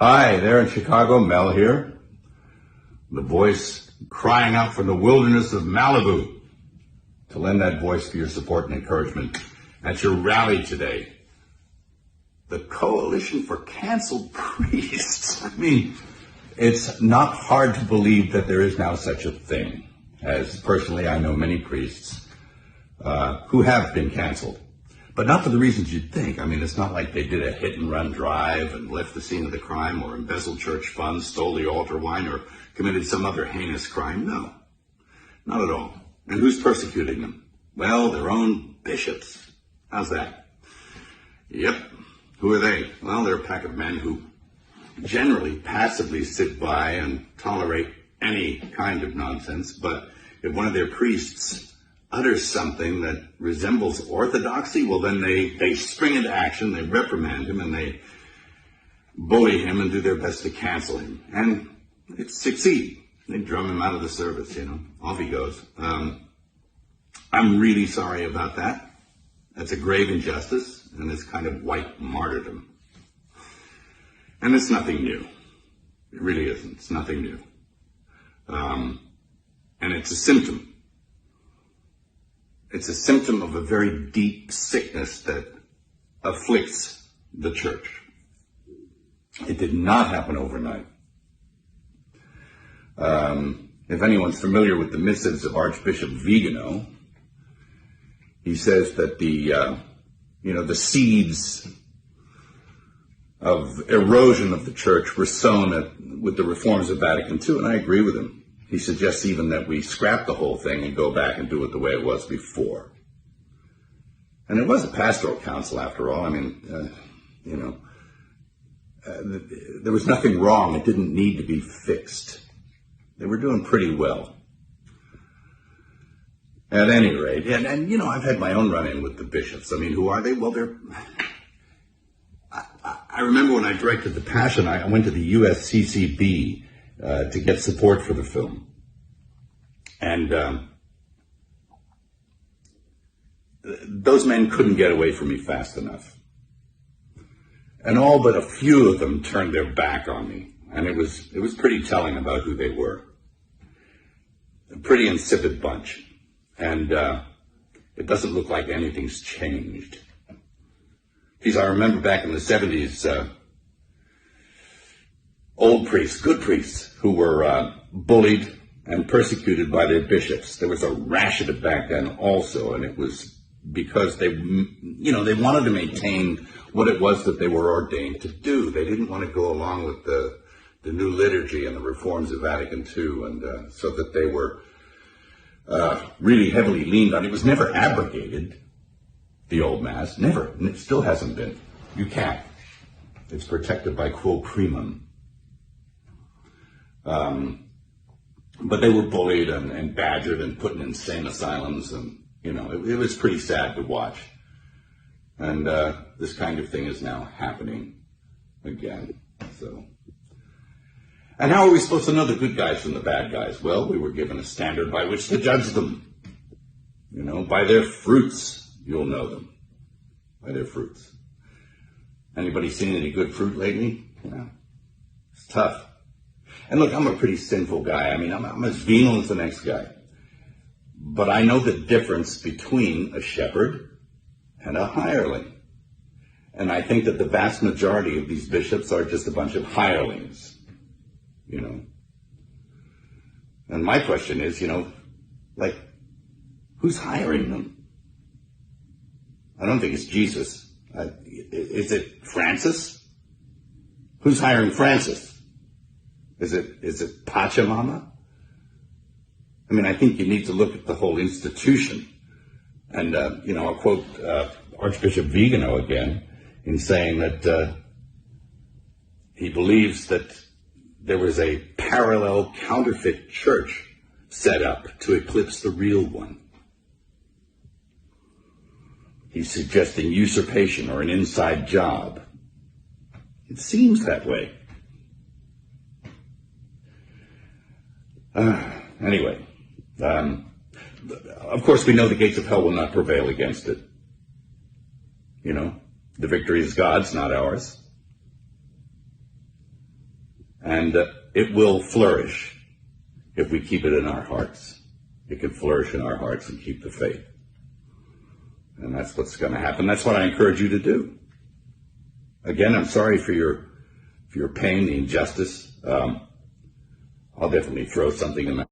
Hi, there in Chicago, Mel here. The voice crying out from the wilderness of Malibu to lend that voice for your support and encouragement at your rally today. The Coalition for Canceled Priests. I mean, it's not hard to believe that there is now such a thing, as personally I know many priests who have been canceled. But not for the reasons you'd think. I mean, it's not like they did a hit-and-run drive and left the scene of the crime or embezzled church funds, stole the altar wine, or committed some other heinous crime. No, not at all. And who's persecuting them? Well, their own bishops. How's that? Yep. Who are they? Well, they're a pack of men who generally passively sit by and tolerate any kind of nonsense. But if one of their priests utters something that resembles orthodoxy, well, then they spring into action, they reprimand him, and they bully him and do their best to cancel him. And it succeeds. They drum him out of the service, Off he goes. I'm really sorry about that. That's a grave injustice, and it's kind of white martyrdom. And it's nothing new. It really isn't. It's nothing new. And it's a symptom. It's a symptom of a very deep sickness that afflicts the church. It did not happen overnight. If anyone's familiar with the missives of Archbishop Vigano, he says that the seeds of erosion of the church were sown with the reforms of Vatican II, and I agree with him. He suggests even that we scrap the whole thing and go back and do it the way it was before. And it was a pastoral council, after all. I mean, there was nothing wrong. It didn't need to be fixed. They were doing pretty well. At any rate, and I've had my own run-in with the bishops. I mean, who are they? Well, I remember when I directed The Passion, I went to the USCCB to get support for the film. And those men couldn't get away from me fast enough. And all but a few of them turned their back on me. And it was pretty telling about who they were. A pretty insipid bunch. And it doesn't look like anything's changed. Geez, I remember back in the 70s, old priests, good priests, who were bullied and persecuted by their bishops. There was a rash of it back then also, and it was because they wanted to maintain what it was that they were ordained to do. They didn't want to go along with the new liturgy and the reforms of Vatican II, and so that they were really heavily leaned on. It was never abrogated, the old Mass, never, and it still hasn't been. You can't. It's protected by quo primum. But they were bullied and badgered and put in insane asylums, and it was pretty sad to watch. And this kind of thing is now happening again. So, and how are we supposed to know the good guys from the bad guys? Well, we were given a standard by which to judge them. By their fruits, you'll know them. By their fruits. Anybody seen any good fruit lately? It's tough. And look, I'm a pretty sinful guy. I mean, I'm as venal as the next guy. But I know the difference between a shepherd and a hireling. And I think that the vast majority of these bishops are just a bunch of hirelings. And my question is, who's hiring them? I don't think it's Jesus. Is it Francis? Who's hiring Francis? Is it Pachamama? I mean, I think you need to look at the whole institution. And, I'll quote Archbishop Vigano again in saying that he believes that there was a parallel counterfeit church set up to eclipse the real one. He's suggesting usurpation or an inside job. It seems that way. Anyway, of course we know the gates of hell will not prevail against it. The victory is God's, not ours. And it will flourish if we keep it in our hearts. It can flourish in our hearts and keep the faith. And that's what's going to happen. That's what I encourage you to do. Again, I'm sorry for your pain, the injustice. I'll definitely throw something in that.